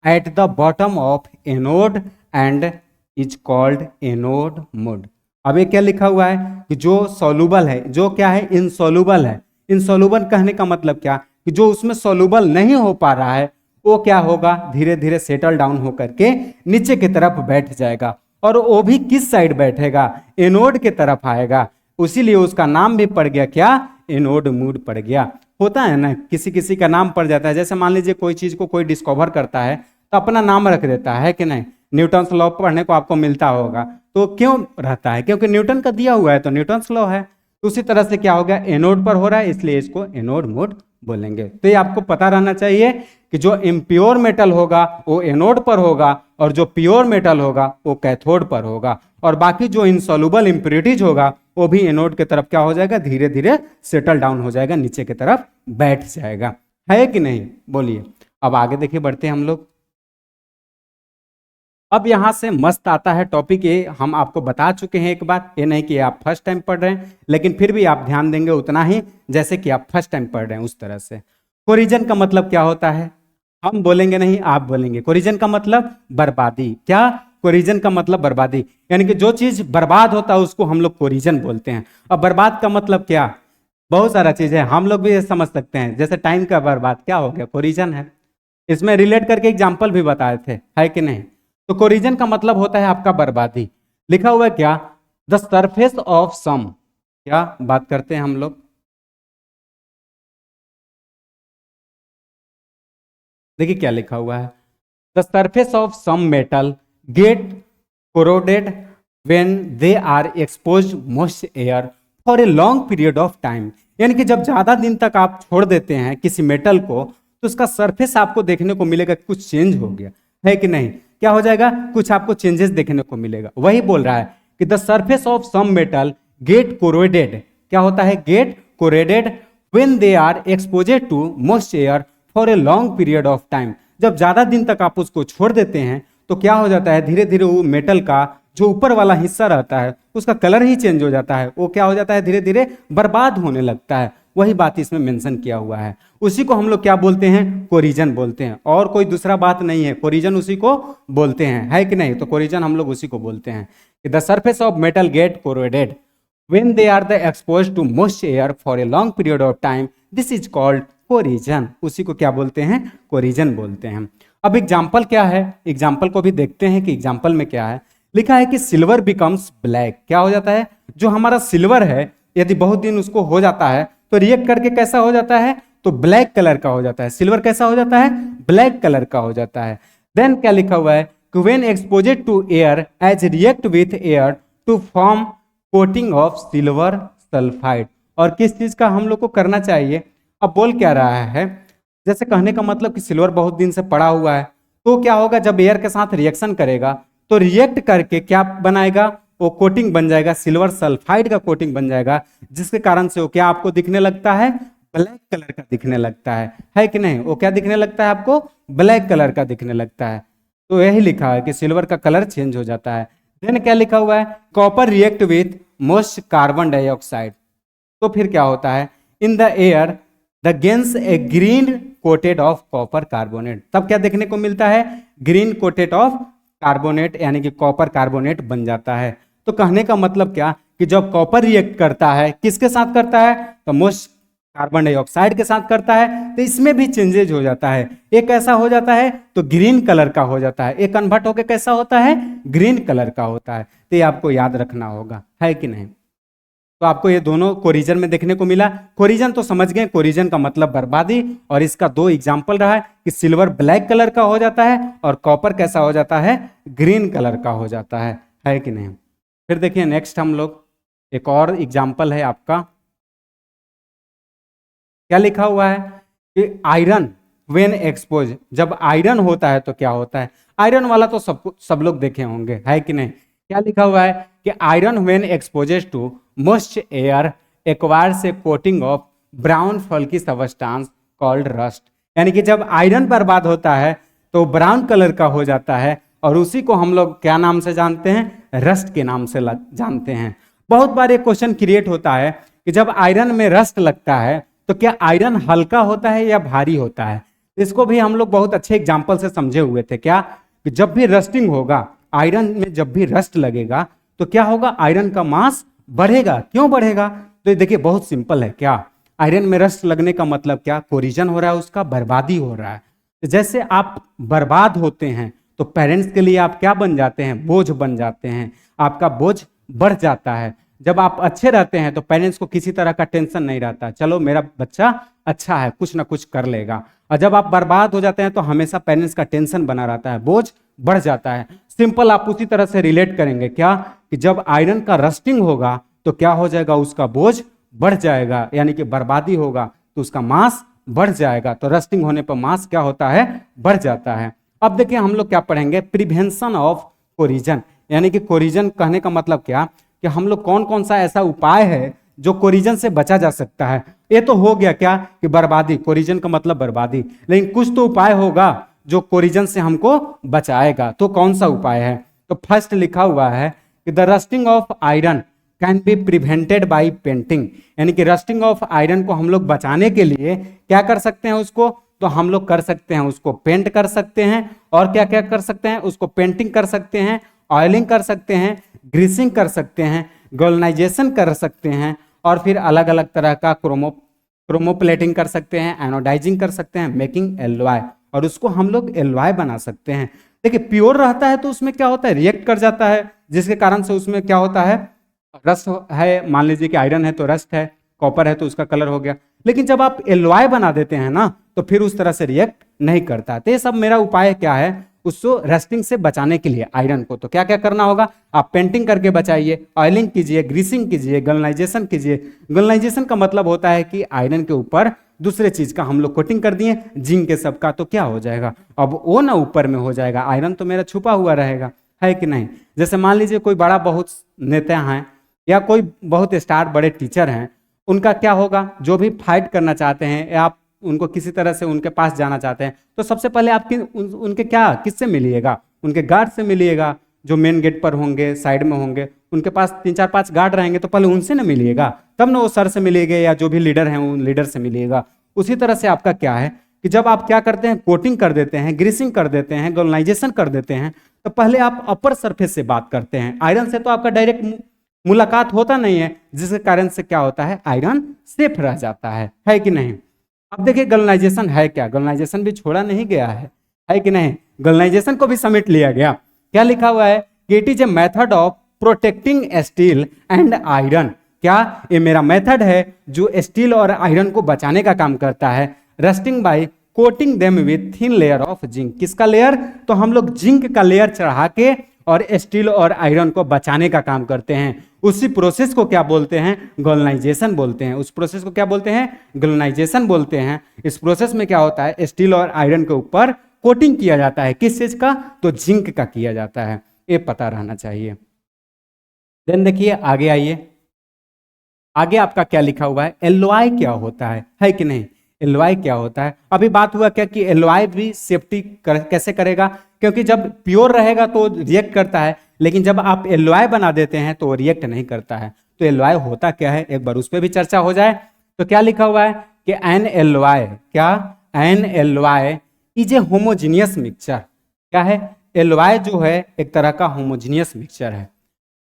at the bottom of anode and is called anode mode. अब ये क्या लिखा हुआ है कि जो सॉल्युबल है, जो क्या है, इनसॉल्युबल है। इनसॉल्युबल कहने का मतलब क्या कि जो उसमें सॉल्युबल नहीं हो पा रहा है वो क्या होगा, धीरे धीरे सेटल डाउन होकर के नीचे की तरफ बैठ जाएगा। और वो भी किस साइड बैठेगा, एनोड के तरफ आएगा। उसीलिए उसका नाम भी पड़ गया क्या, एनोड मोड पड़ गया। होता है ना, किसी किसी का नाम पड़ जाता है। जैसे मान लीजिए कोई चीज को कोई डिस्कवर करता है तो अपना नाम रख देता है कि नहीं। न्यूटन्स लॉ पढ़ने को आपको मिलता होगा, तो क्यों रहता है, क्योंकि न्यूटन का दिया हुआ है तो न्यूटन्स लॉ है। तो उसी तरह से क्या हो गया, एनोड पर हो रहा है इसलिए इसको एनोड मोड बोलेंगे। तो ये आपको पता रहना चाहिए कि जो इम्प्योर मेटल होगा वो एनोड पर होगा और जो प्योर मेटल होगा वो कैथोड पर होगा। और बाकी जो इनसॉल्युबल इंप्योरिटीज होगा वो भी एनोड की तरफ क्या हो जाएगा, धीरे धीरे सेटल डाउन हो जाएगा, नीचे की तरफ बैठ जाएगा। है कि नहीं, बोलिए। अब आगे देखिए, बढ़ते हैं हम लोग। अब यहां से मस्त आता है टॉपिक, ये हम आपको बता चुके हैं एक बार, ये नहीं कि आप फर्स्ट टाइम पढ़ रहे हैं, लेकिन फिर भी आप ध्यान देंगे उतना ही जैसे कि आप फर्स्ट टाइम पढ़ रहे हैं उस तरह से। कोरिजन का मतलब क्या होता है, हम बोलेंगे नहीं आप बोलेंगे। कोरिजन का मतलब बर्बादी। क्या, कोरिजन का मतलब बर्बादी, यानी कि जो चीज बर्बाद होता है उसको हम लोग कोरिजन बोलते हैं। अब बर्बाद का मतलब क्या, बहुत सारा चीज है, हम लोग भी ये समझ सकते हैं। जैसे टाइम का बर्बाद क्या हो गया, कोरिजन है। इसमें रिलेट करके एग्जाम्पल भी बताए थे, है कि नहीं। तो कोरिजन का मतलब होता है आपका बर्बादी। लिखा हुआ है क्या, द सरफेस ऑफ सम, क्या बात करते हैं हम लोग, देखिए क्या लिखा हुआ है, the surface of some metal get corroded when they are exposed most air for a long period of time. यानी कि जब ज्यादा दिन तक आप छोड़ देते हैं किसी मेटल को तो उसका सरफेस आपको देखने को मिलेगा कुछ चेंज हो गया, है कि नहीं। क्या हो जाएगा, कुछ आपको चेंजेस देखने को मिलेगा। वही बोल रहा है कि the surface of some metal get corroded, क्या होता है, get corroded when they are exposed to moist air for a long period of time. जब ज्यादा दिन तक आप उसको छोड़ देते हैं तो क्या हो जाता है, धीरे धीरे वो मेटल का जो ऊपर वाला हिस्सा रहता है उसका कलर ही चेंज हो जाता है, वो क्या हो जाता है, धीरे धीरे बर्बाद होने लगता है। वही बात इसमें मेंशन किया हुआ है। उसी को हम लोग क्या बोलते हैं, कोरिजन बोलते हैं, और कोई दूसरा बात नहीं है, कोरिजन उसी को बोलते हैं, है कि नहीं। तो कोरिजन हम लोग उसी को बोलते हैं कि the surface of metal get corroded when they are the exposed to moist air for a long period of time, this is called corrosion. उसी को क्या बोलते हैं, कोरिजन बोलते हैं। अब एग्जाम्पल क्या है, एग्जाम्पल को भी देखते हैं कि एग्जाम्पल में क्या है। लिखा है कि सिल्वर बिकम्स ब्लैक, क्या हो जाता है, जो हमारा सिल्वर है यदि बहुत दिन उसको हो जाता है तो रिएक्ट करके कैसा हो जाता है, तो ब्लैक कलर का हो जाता है। सिल्वर कैसा हो जाता है, ब्लैक कलर का हो जाता है। देन क्या लिखा हुआ है, when exposed to air as react with air to form coating of silver sulphide. और किस चीज का हम लोग को करना चाहिए, अब बोल क्या रहा है, जैसे कहने का मतलब कि सिल्वर बहुत दिन से पड़ा हुआ है तो क्या होगा, जब एयर के साथ रिएक्शन करेगा तो रिएक्ट करके क्या बनाएगा, वो कोटिंग बन जाएगा, सिल्वर सल्फाइड का कोटिंग बन जाएगा, जिसके कारण से वो क्या आपको दिखने लगता है, ब्लैक कलर का दिखने लगता है कि नहीं। वो क्या दिखने लगता है आपको, ब्लैक कलर का दिखने लगता है। तो यही लिखा है कि सिल्वर का कलर चेंज हो जाता है। देन क्या लिखा हुआ है, copper react with most carbon dioxide, तो फिर क्या होता है, in the air the gains A green coated of copper carbonate. तब क्या देखने को मिलता है, ग्रीन कोटेड ऑफ कार्बोनेट, यानी कि कॉपर कार्बोनेट बन जाता है। तो कहने का मतलब क्या कि जब कॉपर रिएक्ट करता है किसके साथ करता है, तो मोस्ट कार्बन डाइऑक्साइड के साथ करता है, तो इसमें भी चेंजेज हो जाता है। एक ऐसा हो जाता है तो ग्रीन कलर का हो जाता है, एक कन्वर्ट होकर कैसा होता है, ग्रीन कलर का होता है। तो ये आपको याद रखना होगा, है कि नहीं। तो आपको ये दोनों कोरिजन में देखने को मिला। कोरिजन तो समझ गए, कोरिजन का मतलब बर्बादी, और इसका दो एग्जाम्पल रहा है कि सिल्वर ब्लैक कलर का हो जाता है और कॉपर कैसा हो जाता है, ग्रीन कलर का हो जाता है कि नहीं। फिर देखिए नेक्स्ट हम लोग, एक और एग्जाम्पल है आपका, क्या लिखा हुआ है कि आयरन व्हेन एक्सपोज, जब आयरन होता है तो क्या होता है, आयरन वाला तो सब लोग देखे होंगे, है कि नहीं। क्या लिखा हुआ है कि iron when exposes to moist air acquires a coating of brown flaky substance called rust. यानी कि जब आयरन बर्बाद होता है तो ब्राउन कलर का हो जाता है, और उसी को हम लोग क्या नाम से जानते हैं, रस्ट के नाम से जानते हैं। बहुत बार एक क्वेश्चन क्रिएट होता है कि जब आयरन में रस्ट लगता है तो क्या आयरन हल्का होता है या भारी होता है। इसको भी हम लोग बहुत अच्छे एग्जाम्पल से समझे हुए थे। क्या कि जब भी रस्टिंग होगा, आयरन में जब भी रस्ट लगेगा तो क्या होगा, आयरन का मास बढ़ेगा। क्यों बढ़ेगा? तो ये देखिए बहुत सिंपल है। क्या आयरन में रस्ट लगने का मतलब क्या, कोरिजन हो रहा है, उसका बर्बादी हो रहा है। जैसे आप बर्बाद होते हैं तो पेरेंट्स के लिए आप क्या बन जाते हैं, बोझ बन जाते हैं, आपका बोझ बढ़ जाता है। जब आप अच्छे रहते हैं तो पेरेंट्स को किसी तरह का टेंशन नहीं रहता, चलो मेरा बच्चा अच्छा है, कुछ ना कुछ कर लेगा। और जब आप बर्बाद हो जाते हैं तो हमेशा पेरेंट्स का टेंशन बना रहता है, बोझ बढ़ जाता है। सिंपल आप उसी तरह से रिलेट करेंगे। क्या कि जब आयरन का रस्टिंग होगा तो क्या हो जाएगा, उसका बोझ बढ़ जाएगा, यानी कि बर्बादी होगा तो उसका मास बढ़ जाएगा। तो रस्टिंग होने पर मास क्या होता है, बढ़ जाता है। अब देखिए हम लोग क्या पढ़ेंगे, प्रिवेंशन ऑफ कोरिजन। यानी कि कोरिजन कहने का मतलब क्या कि हम लोग कौन कौन सा ऐसा उपाय है जो कोरिजन से बचा जा सकता है। ये तो हो गया क्या कि बर्बादी, कोरिजन का मतलब बर्बादी, लेकिन कुछ तो उपाय होगा जो कोरिजन से हमको बचाएगा। तो कौन सा उपाय है? तो फर्स्ट लिखा हुआ है कि the rusting of iron can be prevented by painting. यानी कि रस्टिंग ऑफ आयरन को हम लोग बचाने के लिए क्या कर सकते हैं उसको, तो हम लोग कर सकते हैं उसको पेंट कर सकते हैं। और क्या क्या कर सकते हैं, उसको पेंटिंग कर सकते हैं, ऑयलिंग कर सकते हैं, ग्रीसिंग कर सकते हैं, गैल्वेनाइजेशन कर सकते हैं, और फिर अलग अलग तरह का क्रोमोप्लेटिंग कर सकते हैं, एनोडाइजिंग कर सकते हैं, मेकिंग एलॉय, और उसको हम लोग एलॉय बना सकते हैं। देखिए प्योर रहता है तो उसमें क्या होता है, रिएक्ट कर जाता है, जिसके कारण से उसमें क्या होता है, रस्ट है। मान लीजिए कि आयरन है तो रस्ट है, कॉपर है तो उसका कलर हो गया। लेकिन जब आप एलॉय बना देते हैं ना तो फिर उस तरह से रिएक्ट नहीं करता। तो ये सब मेरा उपाय क्या है, उसको रस्टिंग से बचाने के लिए आयरन को। तो क्या क्या करना होगा, आप पेंटिंग करके बचाइए, ऑयलिंग कीजिए, ग्रीसिंग कीजिए, गैल्वेनाइजेशन कीजिए। गैल्वेनाइजेशन का मतलब होता है कि आयरन के ऊपर दूसरे चीज का हम लोग कोटिंग कर दिए, जिंक के सब का, तो क्या हो जाएगा, अब वो ना ऊपर में हो जाएगा, आयरन तो मेरा छुपा हुआ रहेगा, है कि नहीं। जैसे मान लीजिए कोई बड़ा बहुत नेता हैं या कोई बहुत स्टार बड़े टीचर हैं, उनका क्या होगा, जो भी फाइट करना चाहते हैं या आप उनको किसी तरह से उनके पास जाना चाहते हैं तो सबसे पहले आप उनके क्या किससे मिलिएगा, उनके गार्ड से मिलिएगा, जो मेन गेट पर होंगे, साइड में होंगे, उनके पास 3 4 5 गार्ड रहेंगे, तो पहले उनसे ना मिलिएगा, तब ना वो सर से मिलिएगा या जो भी लीडर हैं उन लीडर से मिलिएगा। उसी तरह से आपका क्या है कि जब आप क्या करते हैं, कोटिंग कर देते हैं, ग्रीसिंग कर देते हैं, गैल्वेनाइजेशन कर देते हैं, तो पहले आप अपर सरफेस से बात करते हैं। आयरन से तो आपका डायरेक्ट मुलाकात होता नहीं है, जिसके कारण से क्या होता है, आयरन सेफ रह जाता है कि नहीं। अब देखिए गैल्वेनाइजेशन है क्या, गैल्वेनाइजेशन भी छोड़ा नहीं गया है कि नहीं, गैल्वेनाइजेशन को भी समेट लिया गया। क्या लिखा हुआ है कि it is a method of protecting steel and iron. क्या ये मेरा मेथड है जो स्टील और आयरन को बचाने का काम करता है। Rusting by coating them with thin layer of zinc. किसका लेयर, तो हम लोग जिंक का लेयर चढ़ा के और स्टील और आयरन को बचाने का काम करते हैं। उसी प्रोसेस को क्या बोलते हैं, गैल्वेनाइजेशन बोलते हैं। उस प्रोसेस को क्या बोलते हैं, गैल्वेनाइजेशन बोलते हैं। इस प्रोसेस में क्या होता है, स्टील और आयरन के ऊपर कोटिंग किया जाता है, किस चीज का, तो जिंक का किया जाता है, ये पता रहना चाहिए। देन देखिए आगे आइए, आगे आपका क्या लिखा हुआ है, एलॉय क्या होता है कि नहीं, एलॉय क्या होता है। अभी बात हुआ क्या कि एलॉय भी सेफ्टी कैसे करेगा, क्योंकि जब प्योर रहेगा तो रिएक्ट करता है, लेकिन जब आप एलॉय बना देते हैं तो रिएक्ट नहीं करता है। तो एलॉय होता क्या है, एक बार उस पर भी चर्चा हो जाए। तो क्या लिखा हुआ है कि एन एलॉय, क्या, an alloy is a homogeneous mixture. क्या है, एलॉय जो है एक तरह का होमोजीनियस मिक्सचर है।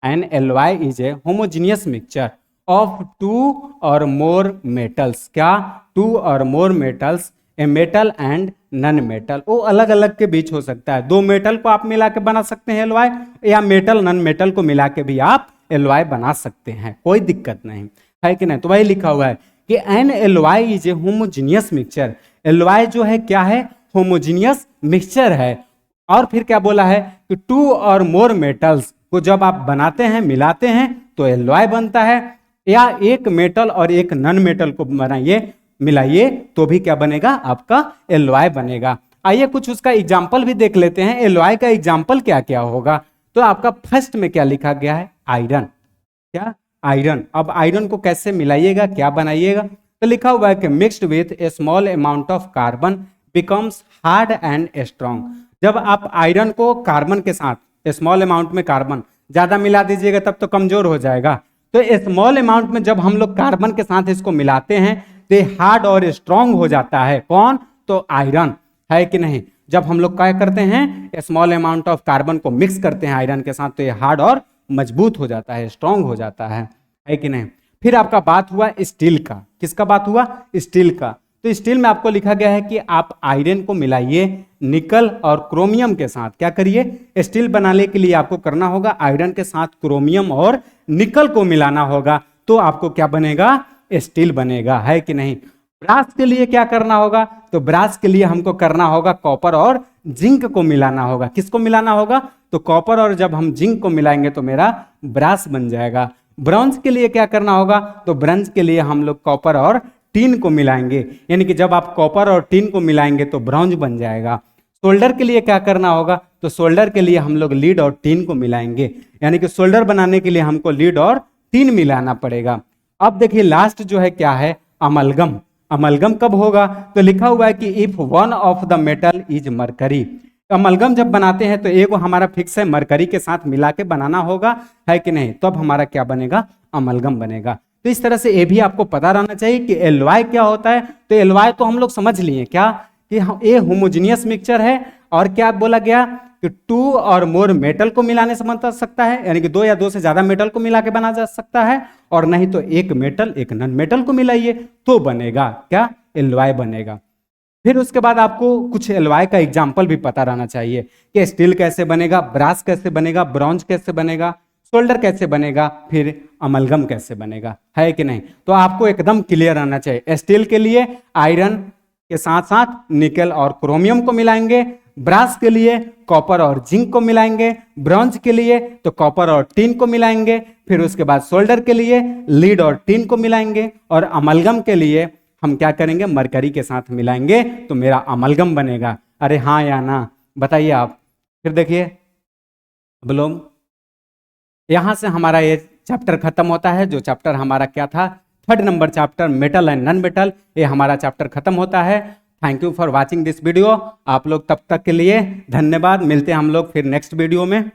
An alloy is a homogeneous mixture of 2 और मोर मेटल्स। क्या, 2 और more metals, a metal and non metal. वो अलग अलग के बीच हो सकता है, 2 मेटल को आप मिला के बना सकते हैं एलॉय, या मेटल नन मेटल को मिला के भी आप एलॉय बना सकते हैं, कोई दिक्कत नहीं, है कि नहीं। तो वही लिखा हुआ है कि an alloy is a homogeneous mixture. Alloy जो है क्या है, होमोजीनियस मिक्सचर है। और फिर क्या बोला है कि 2 और मोर मेटल्स को जब आप बनाते हैं, मिलाते हैं, तो एलॉय बनता है। या एक मेटल और एक नन मेटल को बनाइए, मिलाइए, तो भी क्या बनेगा, आपका एलॉय बनेगा। आइए कुछ उसका एग्जाम्पल भी देख लेते हैं, एलॉय का एग्जाम्पल क्या क्या होगा। तो आपका फर्स्ट में क्या लिखा गया है, आयरन। क्या, आयरन। अब आयरन को कैसे मिलाइएगा, क्या बनाइएगा, तो लिखा हुआ है कि mixed with A small amount of carbon becomes hard and strong. जब आप आयरन को कार्बन के साथ, स्मॉल अमाउंट में कार्बन, ज्यादा मिला दीजिएगा तब तो कमजोर हो जाएगा। तो स्मॉल अमाउंट में जब हम लोग कार्बन के साथ इसको मिलाते हैं तो हार्ड और स्ट्रांग हो जाता है। कौन, तो आयरन। है कि नहीं। जब हम लोग क्या करते हैं, स्मॉल अमाउंट ऑफ कार्बन को मिक्स करते हैं आयरन के साथ, तो ये हार्ड और मजबूत हो जाता है, स्ट्रांग हो जाता है कि नहीं। फिर आपका बात हुआ स्टील का, किसका बात हुआ, स्टील का। तो स्टील में आपको लिखा गया है कि आप आयरन को मिलाइए निकल और क्रोमियम के साथ। क्या करिए, स्टील बनाने के लिए आपको करना होगा आयरन के साथ क्रोमियम और निकल को मिलाना होगा, तो आपको क्या बनेगा, स्टील बनेगा, है कि नहीं। ब्रास के लिए क्या करना होगा, तो ब्रास के लिए हमको करना होगा कॉपर और जिंक को मिलाना होगा। किसको मिलाना होगा, तो कॉपर और जब हम जिंक को मिलाएंगे तो मेरा ब्रास बन जाएगा। ब्रॉन्ज के लिए क्या करना होगा, तो ब्रॉन्ज के लिए हम लोग कॉपर और टीन को मिलाएंगे, यानी कि जब आप कॉपर और टीन को मिलाएंगे तो ब्रॉन्ज बन जाएगा। सोल्डर के लिए क्या करना होगा, तो सोल्डर के लिए हम लोग लीड और टीन को मिलाएंगे, यानी कि सोल्डर बनाने के लिए हमको लीड और टीन मिलाना पड़ेगा। अब देखिए लास्ट जो है क्या है, अमलगम। अमलगम कब होगा, तो लिखा हुआ है कि if one of the metal is mercury. Amalgam जब बनाते हैं तो एक हमारा फिक्स है, मरकरी के साथ मिला के बनाना होगा, है कि नहीं, तब हमारा क्या बनेगा, अमलगम बनेगा। तो इस तरह से ये भी आपको पता रहना चाहिए कि एलवाई क्या होता है। तो एलवाई तो हम लोग समझ लिए क्या, कि ये होमोजीनियस मिक्सचर है, और क्या बोला गया कि टू और मोर मेटल को मिलाने से बन सकता है, यानी कि दो या दो से ज्यादा मेटल को मिला के बना जा सकता है, और नहीं तो एक मेटल एक नॉन मेटल को मिलाइए तो बनेगा क्या, एलवाई बनेगा। फिर उसके बाद आपको कुछ एलवाई का एग्जाम्पल भी पता रहना चाहिए कि स्टील कैसे बनेगा, ब्रास कैसे बनेगा, ब्रॉन्ज कैसे बनेगा, सोल्डर कैसे बनेगा, फिर अमलगम कैसे बनेगा, है कि नहीं। तो आपको एकदम क्लियर रहना चाहिए। स्टील के लिए आयरन के साथ साथ निकल और क्रोमियम को मिलाएंगे, ब्रास के लिए कॉपर और जिंक को मिलाएंगे, ब्रॉन्ज के लिए तो कॉपर और टीन को मिलाएंगे, फिर उसके बाद सोल्डर के लिए लीड और टीन को मिलाएंगे, और अमलगम के लिए हम क्या करेंगे, मरकरी के साथ मिलाएंगे तो मेरा अमलगम बनेगा। अरे हाँ या ना, बताइए आप। फिर देखिए अब लोग, यहां से हमारा ये चैप्टर खत्म होता है। जो चैप्टर हमारा क्या था, 3rd number chapter metal and non metal, ये हमारा चैप्टर खत्म होता है। Thank you for watching this video. आप लोग तब तक के लिए धन्यवाद। मिलते हैं हम लोग फिर नेक्स्ट वीडियो में।